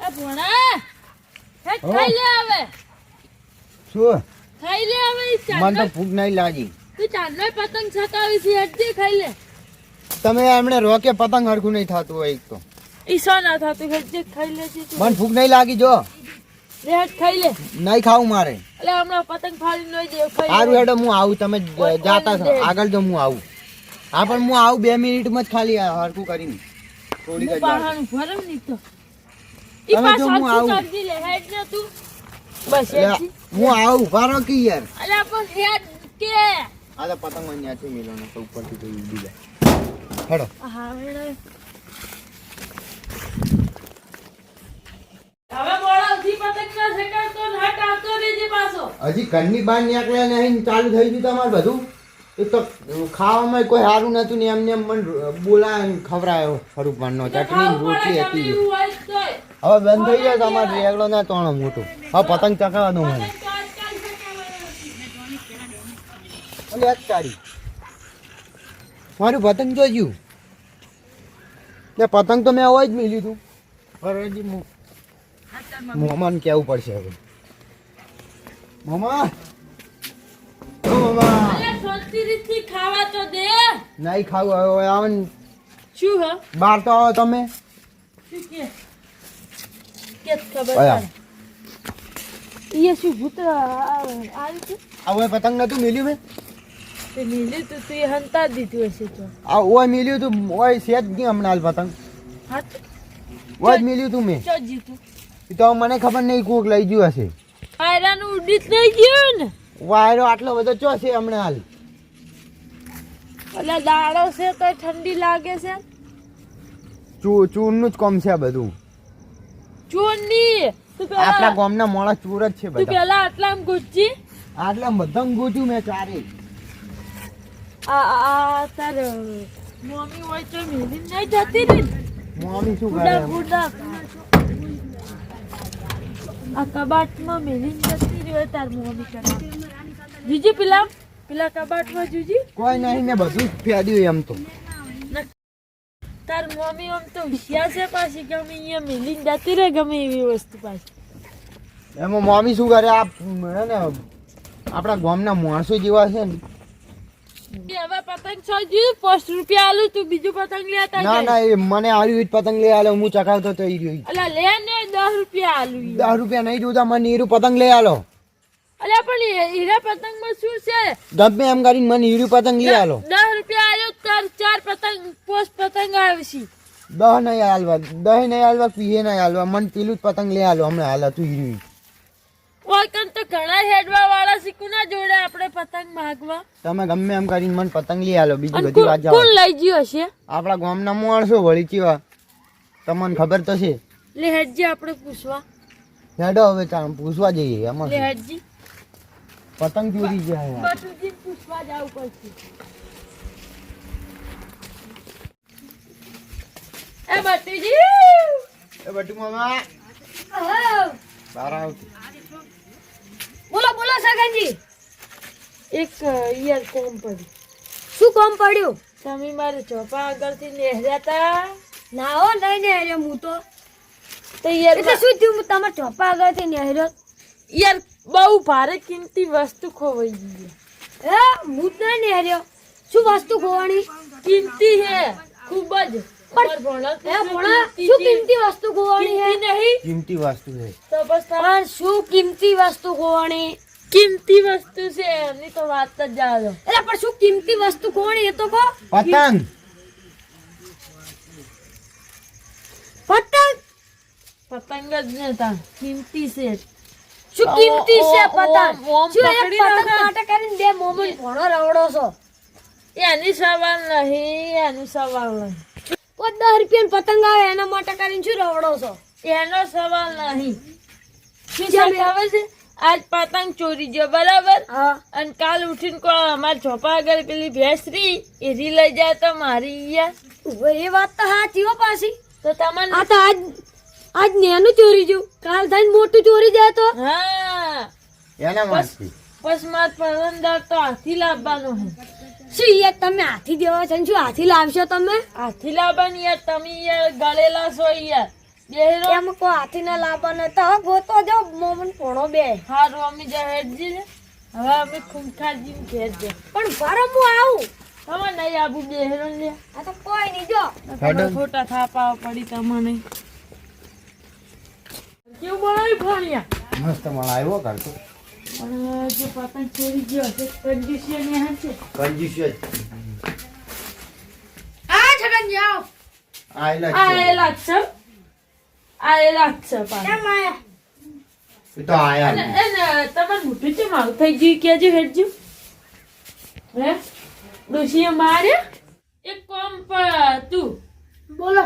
આ ભોણા હેટ ખાઈ લે હવે શું ખાઈ લે હવે ઈ મને તો ચાંદલો ભૂખ નહીં લાગી. તું ચાંદલો પતંગ છકાવી છે હેટ દે ખાઈ લે તમે એમણે રોકે પતંગ હરખું નહીં થતું હોય એક તો. ઈ સો ના થાતું હેટ દે ખાઈ લે છે તું મને ભૂખ નહીં લાગી જો લે હેટ ખાઈ લે નહીં ખાવું મારે. એટલે હમણાં પતંગ ફાડી ન દે ખાઈ સારું હેડો હું આવું તમે જાતા છો આગળ જો હું આવું. હા પણ હું આવું 2 મિનિટમાં જ ખાલી હરખું કરીને થોડીક જ વાર. પાહાનું ભરમ ની તો ઈ તમે પાસ જો હું સાચું આવું. કરજી લે હેટ ને તું બસ એટલે હેટ હું આવું ઉભા રહો કે યાર. અલ્યા પણ હેટ કે આ તો પતંગ અહીંયાથી મેળવવાનો તો ઉપરથી તો ઉડી જાય. હેડો હા હેડો હવે મોળાથી પતંગ ના છકાતો હટ આવતો રહેજે પાછો હજી ઘરની બહાર નીકળ્યા નહીં ચાલુ થઈ ગયું તમારે બધું. એક તો ખાવામાં કોઈ સારું નતું ને એમને એમ મને બોલાય ખવડાયો સ્વરૂપમાંનો ચટણી ને રોટલી હતી. હવે બંધ થઈ જાય તમારે રેગડો ના તોણો મોટું. હવે પતંગ ચકાવવા દો મને. અને એક તારી મારું પતંગ જોયું ને પતંગ તો મેં હોય જ મેલ્યું હતું. હવે હજી મોમાને કહેવું પડશે હવે. મોમા ઓ મોમા ખાવા તો દે નહીં ખાવું હવે આવે ને શું હ બહાર તો આવો તમે. શું કે ખબર આયા. એ શું ભૂત આવ્યું છે હવે પતંગ નતું મેલ્યું મેં. તે નીલે તો તું હંતા દીધું હશે તો આ ઓય મેલ્યું તું ઓય સેજ ગઈ હમણાં હાલ પતંગ હાથ ઓય જ મેલ્યું તું મેં. ચો જીતું એ તો મને ખબર નહીં કોક લઈ ગયું હશે. પાયરાનું ઉડીત નહીં ગયું ને વાયરો આટલો બધો ચો છે હમણાં હાલ. એટલે દાડો છે તો ઠંડી લાગે છે ચૂરનું જ કોમ છે આ બધું. ચોરની તું આપણા પેલા ગામના મોણા ચોર જ છે તું બધા. પેલા આટલામાં ગુચ્ચી આટલા બધા ગોચ્યું મેં ચારે. આ તાર મમ્મી હોય તો મેલી નહીં જતી ને મોમી શું કરે ગુડા એમ? ગુડા આ કબાટમાં મેલી જતી રહ્યો તાર મમ્મી કરા જીજી પેલા પેલા કબાટમાં જીજી કોઈ નહીં મેં બધું જ ફેદ્યું એમ તો. તાર મમ્મી આમ તો હોશિયાર છે પાછી ગમે અહીંયા મેલીને જતી રહે ગમે એવી વસ્તુ પાછી એમાં મોમી શું કરે આ હે ને આપણા ગામના માણસો જેવા છે ને. હવે પતંગ છો જીવ 5 રૂપિયા આલું તું બીજું પતંગ લેતા ના ના એ મને આર્યું જ પતંગ લઈ આલો હું ચકાવતો તો ઈ રહ્યો. અલા લે ને 10 રૂપિયા આલું 10 રૂપિયા નહીં જોતા મને હીરું પતંગ લઈ આલો. અલા પણ હીરા પતંગમાં શું છે ગમે એમ કરીને મને હીરું પતંગ લઈ આલો. 10 રૂપિયા આલ્યો તાર 4 પતંગ 5 પતંગ આવશે 10 નહીં હાલવા 10 નહીં હાલવા પીએ નહીં હાલવા મને પેલું જ પતંગ લઈ આલો હમણાં હાલ તું હીરું. ઓકન તો ઘણા હેડવા વાળા શીખુના જોડે આપણે પતંગ માગવા તમે ગમે એમ કરીને મને પતંગ લઈ આલો બીજી અને બધી વાત જાવ. કોણ લઈ ગયો હશે આપણા ગામના માણસો વળી કેવા તમને ખબર તો છે. લે હેડજી આપણે પૂછવા હેડો હવે પૂછવા જઈએ એમાં લે શું? હેડજી પતંગ ચોરી જાય યાર. બટુજી પૂછવા જાવ પડશે એ બટુજી એ બટુ મામા આવો. બહાર આવતી. બોલો બોલો સગનજી એક યાર કોમ પડ્યું શું કામ પડ્યું તમે મારે ચોપા આગળથી નેહર્યા તા ના હો નહીં ને અરે હું તો તો યાર એટલે શું થયું હું તમારા ચોપા આગળથી નહેરો યાર બહુ ભારે કિંમતી વસ્તુ ખોવાઈ ગઈ હે હું જ નહીં નહેર્યો શું વસ્તુ ખોવાની કિંમતી હે ખૂબ જ પણ ભણા હે ભણા શું કિંમતી વસ્તુ ખોવાની હે નહીં કિંમતી વસ્તુ છે. તો બસ પણ શું કિંમતી વસ્તુ ખોવાની કિંમતી વસ્તુ છે એની તો વાત જ જાવ એટલે પણ શું કિંમતી વસ્તુ ખોવાની એ તો કહો પતંગ પતંગ પતંગ જ ને તા કિંમતી છે શું કિંમતી છે પતંગ ઓમ શું એ પકડી પતંગ નાખે. માટે કરીને બે મોમેન્ટ ભણો રવડો છો એની સવાલ નહીં એનું સવાલ નહીં કોઈ 10 રૂપિયાની પતંગ આવે એના માટે કરીને શું રવડો છો એનો સવાલ નહીં શું કેમ છે ખબર છે આજ પતંગ ચોરી ગયો બરાબર હા અને કાલ ઉઠીને કોઈ અમારા ચોપા આગળ પેલી ભેંસ રહી એ રી લઈ જાય તો મારી યાર એ વાત તો સાચી હો પાછી તો તમને આ તો આજ નેનું ચોરી ગયું કાલ થઈને મોટું ચોરી જાય તો હા એના માંથી પસમાત પરવંદાર તો હાથી લાવવાનો હે શું યાર તમે હાથી દેવા છે ને શું હાથી લાવશો તમે હાથી લાવવાની યાર તમે યાર ગળેલા છો યાર બેહરો એમ કોઈ હાથી ના લાવવાનો તો હવે ગોતો જો મોમન પોણો બે હારું અમે જા હેડજી ને હવે અમે ખૂંખાજી ઘેર જાય પણ ભરમ હું આવું હવે નહીં આબુ બેહરો લે આ તો કોઈ નહીં જો તમારે ખોટા થાપા પડી તમને કેવું બનાવ્યું ફોનિયા મસ્ત મળા આવ્યો કરતો પણ જે પતંગ ચોરી ગયો હશે કંજુસિયા ને હશે કંજૂસ જ આ છગન જાઓ આયેલા છે પાછા કેમ આયા એ તો આયા અને તમારે મોટું છે મારું થઈ ગયું કેજો હેડજો હે ડોશીએ માર્યા એક કોમ પર તું બોલો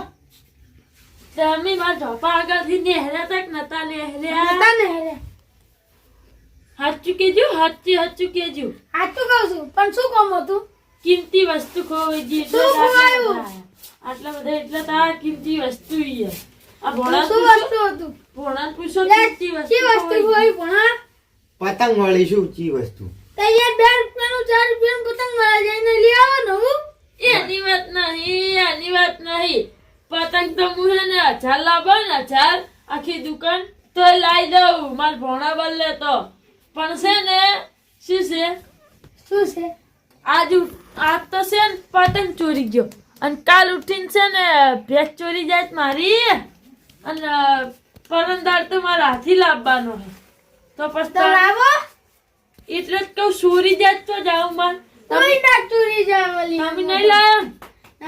તમે મારા ઝોપા આગળથી નેહર્યા તક નતા નેહર્યા નતા ને રે હાચું કેજો હાચું કેજો આટલું કહું છું પણ શું કામ હતું કિંમતી વસ્તુ ખોવાઈ ગઈ શું ખોવાયું? આટલા બધા એટલે તો આ કિંમતી વસ્તુ ઈ છે. આ ભોળા શું પૂછો વસ્તુ હતું ભોળા પૂછો લે, કિંમતી શી વસ્તુ વસ્તુ ખોવાઈ હોય ભણા પતંગ વાળી શું ચી વસ્તુ તૈયાર 2 રૂપિયાનું 4 રૂપિયાનું પતંગ મળે જઈને લઈ આવો નવું ગઈ. એની વાત નહીં પતંગ તો હું હે ને 1000 લાવો ને 1000 આખી દુકાન તોય લાવી દઉં માર ભોણા બદલે તો પણ છે ને શું છે શું છે આજ તો છે ને પતંગ ચોરી ગયો અને કાલ ઉઠીને છે ને ભેંસ ચોરી જાય તો મારી અને પરમદાર તો મારા હાથી લાવવાનો હે તો તો પછી લાવો એટલે જ કહું ચોરી જાય તો જાઉં માર તોય ના ચોરી જાવલી તમે નહીં લાયા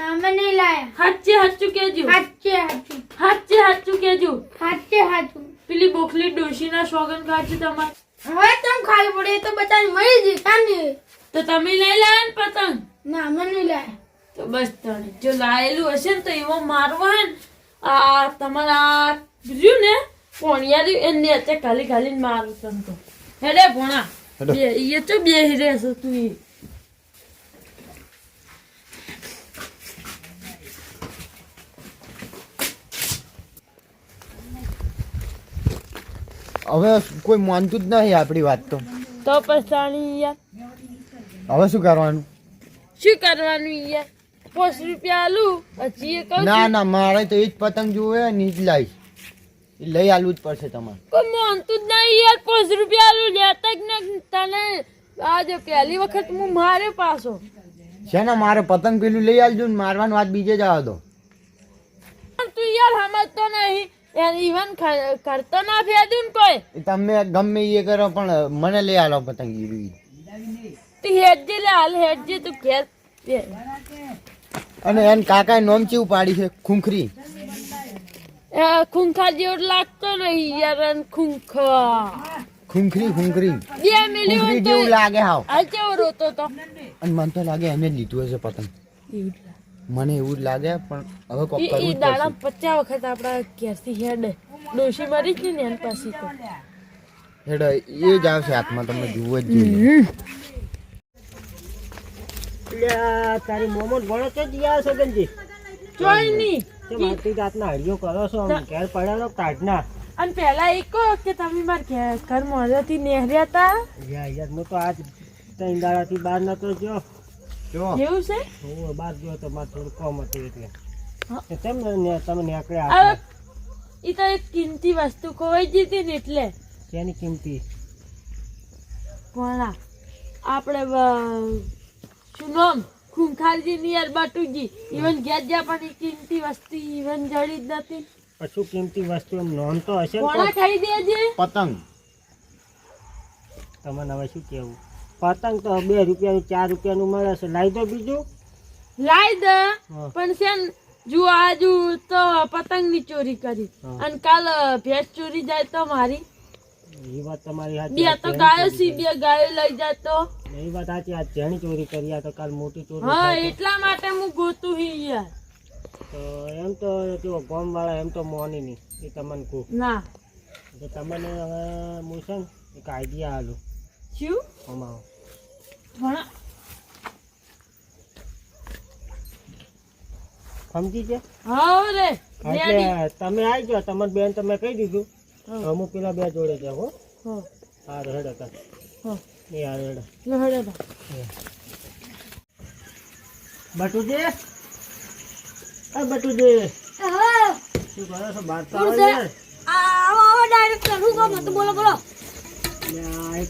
અમે નહીં લાયા હાચું કેજો હાચું કેજો હાચું પેલી બોખલી ડોશીના સોગન ખાચું તમારે હવે તમ ખાલી પડે એ તો બચારી મરી જઈ કાની તો તમે નહીં લાયા ને પતંગ ના અમે નહીં લાયા તો બસ તને જો લાયેલું હશે ને તો એવો મારવા હે ને આ તમારા રહ્યું ને પોણિયારી એને અત્યારે ખાલી મારું તને તો હેડે ભોણા હેડો. બે એ તો બે રહેશે તું એ હવે કોઈ માનતું જ નહીં આપણી વાત તો પછી યાર હવે શું કરવાનું શું કરવાનું યાર 5 રૂપિયા આલું હજી એ કહું ના છું. ના મારે તો એ જ પતંગ જોવે ને ઈ જ લાવીશ એ લઈ આલવું જ પડશે તમારે કોઈ માનતું જ નહીં યાર 5 રૂપિયા આલું લેતા જ ને તને આજે પહેલી વખત હું મારે પાછો છે ને મારે પતંગ પેલું લઈ આલજો ને મારવાનું વાત બીજે જ આવે તો પણ તું યાર સમજતો નહીં ઈવન કરતો ના ફેદું ને કોઈ એ તમે ગમે એ કરો પણ મને લઈ આલો પતંગ ઈ તું હેડજે લે હાલ હેડજે તું ઘેર બે. અને એને કાકાએ નોમ ચેવું પાડી છે ખૂંખરી ખૂંખાર જેવો લાગતો નહીં યાર અને ખૂંખા ખૂંખરી 2 મિલિયન ખૂંખરી જેવું લાગે હાવ આ કેવો રોતો તો અને મને તો લાગે એને જ લીધું હશે પતંગ મને એવું જ લાગે પણ હવે કોક કરવું ઈ જ દાડા પડશે 50 વખત આપડા ઘેરથી હેડે ડોશી મરી જ ને એની પાસે તો હેડો એ જ આવશે હાથમાં તમે જુઓ જ જોઈએ તારી મોમો ભણો તો જ ગયા સગનજી જોઈ નહીં કે મારી રાતના હરિયો કરો છો આમ ઘેર પડ્યાનો કાઢના અને પહેલા એક કહો કે તમે મારા ઘર મોઢેથી નેહર્યા હતા યાર હું તો આજ 3 દાડાથી બહાર નતો ગયો જો એવું છે હું બહાર ગયો તો મારે થોડું કામ હતું એટલે હા. તો કેમ તમે નીકળ્યા હવે હતા? ઈ તો એક કિંમતી વસ્તુ ખોવાઈ ગઈ હતી ને એટલે શેની કિંમતી પણ આપણે શું નામ ખૂંખારજી ની યાર બાટુજી ઈવન ઘેર જ્યાં પણ ઈ કિંમતી વસ્તુ ઈવન જડી જ નથી કશું કિંમતી વસ્તુ એમ નોંધ તો હશે ને કોણા કોક? ખાઈ દેજે પતંગ તમને હવે શું કેવું પતંગ તો 2 રૂપિયાનું 4 રૂપિયાનું મળે છે લાવી દો બીજું લાઈ દે હા. પણ છે ને જો આજુ તો પતંગ ની ચોરી કરી હા. અને કાલ ભેંસ ચોરી જાય તો મારી એ વાત તમારી બે તો સાચી ગાયો સી 2 ગાયો લઈ જાય તો એ વાત સાચી આ જેની ચોરી કરી આ તો કાલ મોટી ચોરી હા થાય તો- એટલા માટે હું ગોતું હી યાર તો એમ તો જો ગામ વાળા એમ તો મોની નહીં એ તમને કહું ના તો તમને હવે હું છે ને એક આઈડિયા આલું શું અમારો ભણા સમજી છે હા રે રેડી એટલે તમે આવી જાઓ તમારી બેન તમે કહી દીધું હા. હવે હું પેલા 2 જોડે જાઉં હો હા હા રેડ હતા હા એ હા રેડ લહડે બટુજી બટુજી શું કરો છો બહાર તો કોણ આવો છે? યાર. આવો આવો ડાયરેક્ટર શું કામ હતું બોલો બોલો એટલે આ એક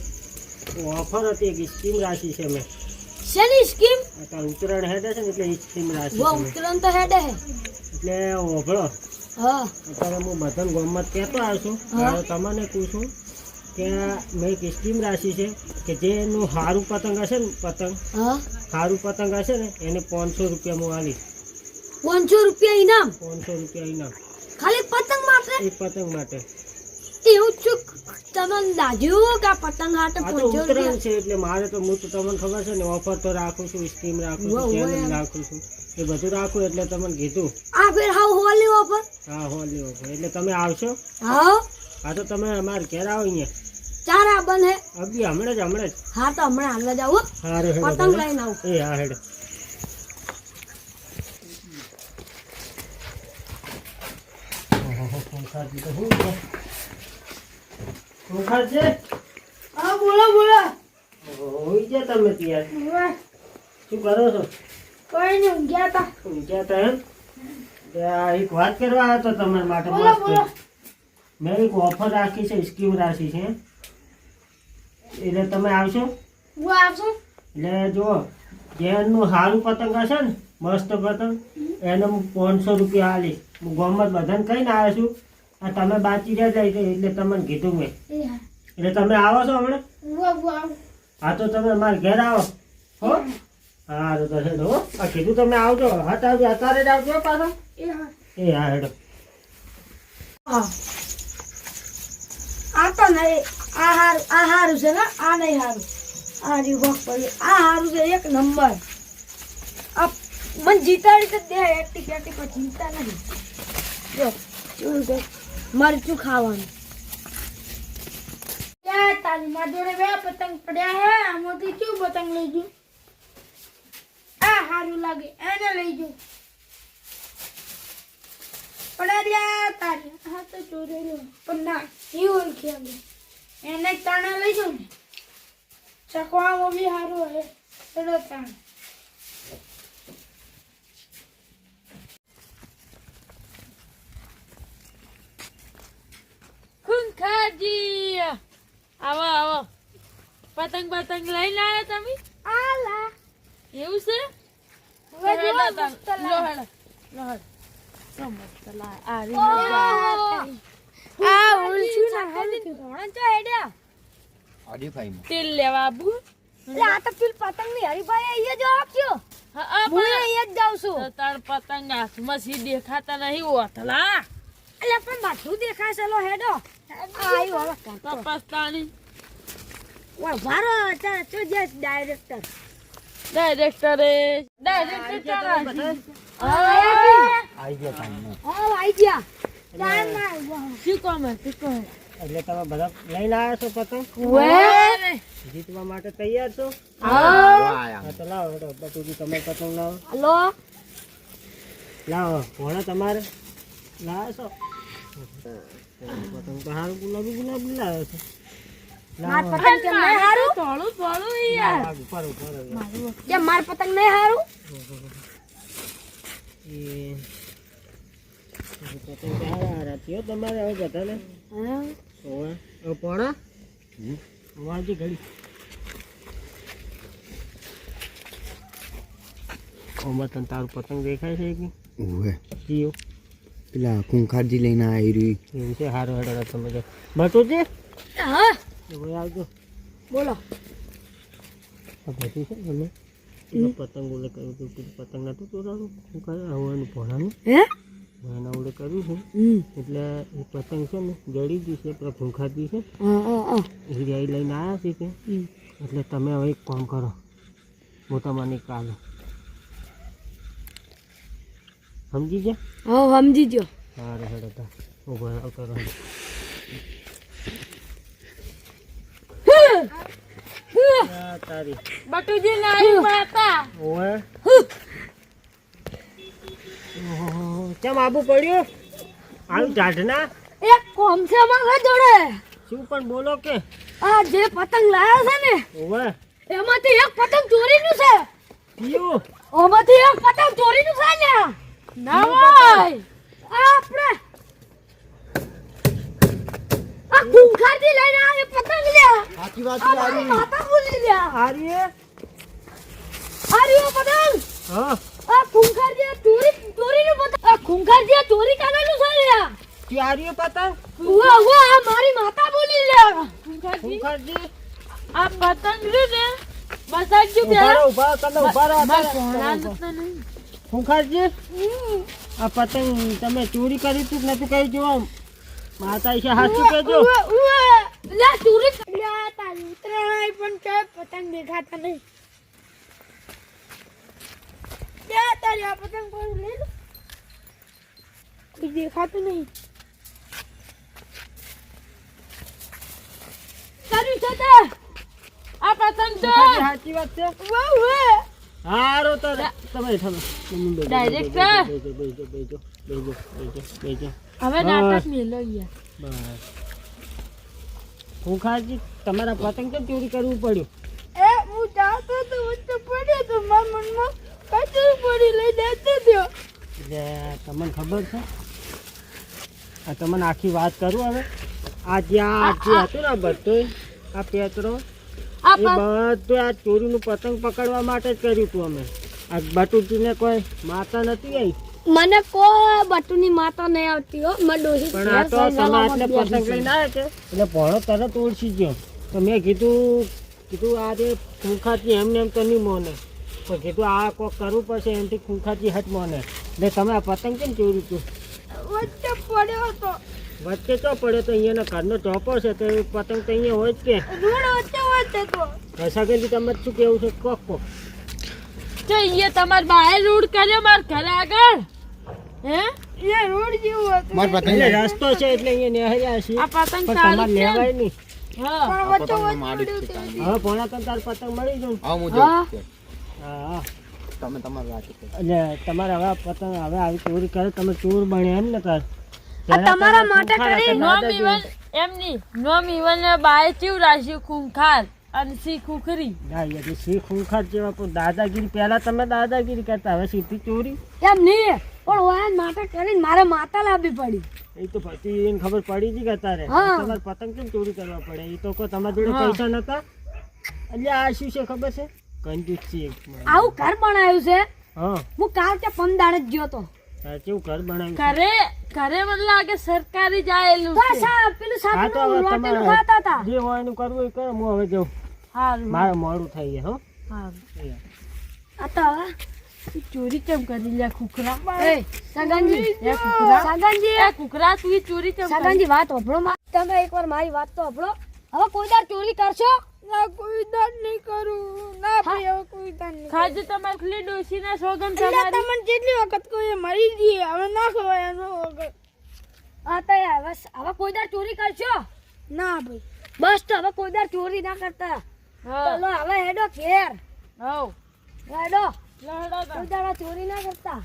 ઓફર હતી એક સ્કીમ રાખી છે મેં શેની સ્કીમ અત્યારે ઉત્તરાયણ હેડે છે ને એટલે એ સ્કીમ રાખી વો છે મેં. ઉતરણ તો હેડે હે એટલે ઓભળો હા અત્યારે હું બધાને ગામમાં જ કહેતો આવ્યો છું હા. હવે તમને પૂછું કે મેં એક સ્કીમ રાખી છે કે જેનું સારું પતંગ હશે ને પતંગ હા સારું પતંગ હશે ને એને 500 રૂપિયા હું આલીશ 500 રૂપિયા ઇનામ 500 રૂપિયા ઇનામ ખાલી પતંગ માટે એક પતંગ માટે. એવું છું તમને દાજ્યું કે આ પતંગ હાટે આ તો 500 ઉત્તરાયણ રૂપિયા છે એટલે મારે તો હું તો તમને ખબર છે ને ઓફર તો રાખું છું સ્કીમ રાખું વાહ, છું વાહ. ચેનલ રાખું છું એ બધું રાખું એટલે તમને કીધું આ ફેર હાવ હોલી ઓફર હા હોલી ઓફર એટલે તમે આવશો હા હા તો તમે અમારે ઘેર આવો અહીંયા ચાર આ બન હે અભી હમણાં જ હા તો હમણાં હાલ જ આવું હારે હેડો પતંગ હેડો. લઈને આવું એ હા હેડો હા બોલો બોલો હોઈ ગયા તમે ત્યાં શું કરો છો કઈ નહીં ઊંઘ્યા તા ઊંઘ્યા તા એમ તે આ એક વાત કરવા આવ્યો તો તમારા માટે બોલો, મસ્ત બોલો. મેં એક ઓફર રાખી છે સ્કીમ રાખી છે એટલે તમે આવશો હું આવશું એટલે જો જેનું સારું પતંગ હશે ને મસ્ત પતંગ એને હું 500 રૂપિયા આલીશ હું ગામમાં બધાને કહીને આવ્યો છું આ તમે બાકી રહ્યા જાય એટલે તમને કીધું મેં એટલે તમે આવો છો હમણાં હા તો તમે મારા ઘેર આવો હો હા તો હેડો હો આ કીધું તમે આવજો હા તો આવજો અત્યારે જ આવજો પાછો એ હા હેડો આ તો નહીં આ હારું છે ને આ નહીં હારું આ રીવોક પડ્યું આ હારું છે એક નંબર આ મને જીતાડી તો દે એટી કેટી કોઈ ચિંતા નથી જો શું છે મરચું ખાવાનું તારી માં જોડે બે પતંગ પડ્યા હે આમાંથી ક્યું પતંગ લઈ જઉં આ હારું લાગે એને લઈ જઉં પડ્યા તારી હા તો ચોરેલું પણ ના એ ઓળખી અમે એને તાણે લઈ જાઉં ને ચકવામાં બી સારું હે ચડો તાણ ખૂંખાજી આવો આવો પતંગ લઈને આવ્યા તમે આલા એવું છે હવે જો હેડો તાન. મસ્ત લો લાગે. હેડો. લો હેડો. લો મસ્ત લાગે. આ રીંગણ આ ઉલછું ના હાલી ઘોડા ચો હેડ્યા હરીફાઈમાં તેલ લેવા આબુ એટલે આ તો પેલ પતંગ ની હરીફાઈ અહીંયા જો આપ્યો હા આ હું પણ અહીંયા જ જાઉં છું તો તાર પતંગ હાથમાં સી દેખાતા નહીં ઓથલા એટલે પણ બધું દેખાય છે લો હેડો આયો હવે કાંતો તપસ્તાની ઓય વારો અત્યારે તો જે ડાયરેક્ટર ડાયરેક્ટર ચાલે આવી ગયા ટાઈમ હા આઈ ગયા ટાઈમ માં શું કામ હે શું કામ એટલે તમે બધા લઈને આવ્યા છો પતંગ હે જીતવા માટે તૈયાર છો આયા હા તો લાવો હેડો બટુજી તમે પતંગ લાવો હલો લાવો ભોળા તમારે લાવો છો પતંગ તો સારું ગુલાબી લાવે છે માર લાવો પતંગ કેમ નહીં હારું થોડું થોડું યાર ઉપર કેમ માર પતંગ નહીં હારું એ પતંગ તો હારા થયો તમારે હવે બધાને હા ઓવે હવે પોણા વાંચી ઘડી ઓમાં તને તારું પતંગ દેખાય છે કે ઓવે જીઓ પેલા ખૂંખારજી લઈને આવી રહી એવું છે હારો હેડો તમે જો બટુજી હા હવે આવજો બોલો આ બધું છે ને અમે પતંગ ઓલે કર્યું હતું પેલું પતંગ નતું ચોરાનું શું કરે હવે એનું ભણાનું હે એના ઓલે કર્યું છે એટલે એ પતંગ છે ને જડી ગઈ છે પેલા ભૂંખાતી છે હા એ રાઈ લઈને આવ્યા છે કે એટલે તમે હવે એક કામ કરો હું તમને કાલે સમજી ગયા હા સમજી ગયો સારું હેડો તા ઉભો આવતો રહો તારી બટુજી નાઈ માતા ઓએ કેમ આબુ પડ્યું આવું ઢાઢના એક કોમ છે મારા જોડે શું પણ બોલો કે આ જે પતંગ લાયા છે ને ઓવે એમાંથી એક પતંગ ચોરીનું છે પીયું ઓમાંથી એક પતંગ ચોરીનું છે ને ના ભાઈ આપણે આ ખૂંખારથી લઈને આવ્યો પતંગ લ્યા સાચી વાત આ છે મારી હારી. માતા બોલી લ્યા હારી હે? આ રહ્યો પતંગ હા આ ખૂંખારજી ચોરીનું પતંગ આ ખૂંખારજી ચોરી કરેલું છે લ્યા કે હારી હે પતંગ? ઉવા ઉવા આ મારી માતા બોલી લ્યા ખૂંખારજી, ખૂંખારજી આ પતંગ રહ્યું ને બતાવજો ઉભા રહો, પેલા. તમે ઉભા રહો. મારા ભોણાનું તો નહીં. ખૂંખારજી આ પતંગ તમે ચોરી કરી તું કે નતું કરી જો માતા છે હાચું કહેજો. ઉવા ઉવા લ્યા ચોરી લ્યા તારી ઉતરાય પણ કે પતંગ દેખાતા નહીં લ્યા તારી આ પતંગ કોઈ લઈ લો કોઈ દેખાતું નહીં કર્યું છે તે આ પતંગ તો ખૂંખારજી સાચી વાત છે. ઉવા ઉવા હારો તો તમે તમે Direct બેજો. હવે નાટક મેલો યાર. બસ ખૂંખારજી તમારા પતંગ કેમ ચોરી કરવું પડ્યું? એ હું જાતો તો વચ્ચે પડ્યો તો મારા મનમાં કચરું પડી લઈ દેતો થયો એટલે તમને ખબર છે આ તમને આખી વાત કરું હવે આ જ્યાં જે હતું ને બધું આ પેતરો આ એ બધું આ ચોરીનું પતંગ પકડવા માટે જ કર્યું હતું અમે. આ બટુજીને કોઈ માતા નથી આવી મને કોઈ બટુની માતા નહીં આવતી હો મેં ડોસી પણ આ તો તમે આટલે પતંગ લઈને આવ્યા છે એટલે ભણો તરત ઓળખી ગયો તો મેં કીધું આ જે ખૂંખાજી એમને એમ તો નહીં મોને પણ કીધું આ કોક કરવું પડશે એમથી ખૂંખાજી હટ મોને એટલે તમે આ પતંગ કેમ ચોર્યું હતું? વચ્ચે પડ્યો હતો વચ્ચે ચો પડ્યો તો અહીંયાનો ઘરનો ચોપો છે તો એ પતંગ તો અહીંયા હોય જ કે રોડ વચ્ચે તો રસાગંદી તમે શું કેવું છે કોક કોક તો અહીંયા તમાર બાએ રૂડ કર્યો માર ઘરે આગળ. હે એ રોડ જેવું હતું માર પતંગ એટલે રસ્તો છે એટલે અહીંયા નેહર્યા છીએ આ પતંગ પણ સારું તમારે છે ને? લેવાય નહીં. હા પણ વચ્ચે પતંગનું માડું જ છે પડ્યું કાંઈ. હવે પોણા તને તાર પતંગ મળી જાય હા હું હા. જઉં છું. હા તમે તમારી વાત કરો. એટલે તમારે હવે આ પતંગ હવે આવી ચોરી કરે તમે ચોર બન્યા એમ ને તાર આ તમારા માટે કરી નોમ ઇવન એમ નહીં નોમ ઇવન બાએ ચેવું રાખ્યું ખૂંખાર અને સી ખુખરી. સી ખૂંખાર જેવા કોઈ દાદાગીરી પહેલા તમે દાદાગીરી કરતા હવે સીધી ચોરી એમ નહીં પણ વાયન માટે કરીને મારે માતા લાવવી પડી એ તો પછી એને ખબર પડી જ કે તારે હા. તમારે પતંગ કેમ ચોરી કરવા પડે એ તો કોઈ તમારા જોડે હા. પૈસા નતા એટલે આ શું છે ખબર છે કંજૂસ છે એક માણસ. આવું ઘર બનાવ્યું છે હા હું કાલ કે પમદાડે જ ગયો તો આ કેવું ઘર બનાવ્યું છે? ઘરે મને લાગે સરકારી જાયેલું તો છે. પેલું હા તો સાબુ હવે રોટેલું તમારે ખાતા હતા જે હોય એનું કરવું એ કરો હું હવે જાઉં હારું મારે મોડું થઈ જાય હો હારું. આ તો હવે તું ચોરી કેમ કરી લે ખુખરા? એ સગનજી એ ખુખરા સગનજી એ ખુખરા તું ઈ ચોરી કેમ કરી? સગનજી વાત સાંભળો તમે એકવાર મારી વાત તો સાંભળો હવે કોઈ દાર ચોરી કરશો ના કોઈ દાર નહીં કરું ના ભાઈ હવે કોઈ દાર નહીં ખાજે તમારે ખલી ડોશીના સોગમ એટલે તમારી. તમને જેટલી વખત કોઈ મરી જઈએ હવે ના ખવાય એનો વખત હા તો હવે કોઈ દાર ચોરી કરશો ના ભાઈ બસ તો હવે કોઈ દાર ચોરી ના કરતા હા ચલો હવે હેડો ઘેર હઉ હેડો લહડા કોઈ દાડા ચોરી ના કરતા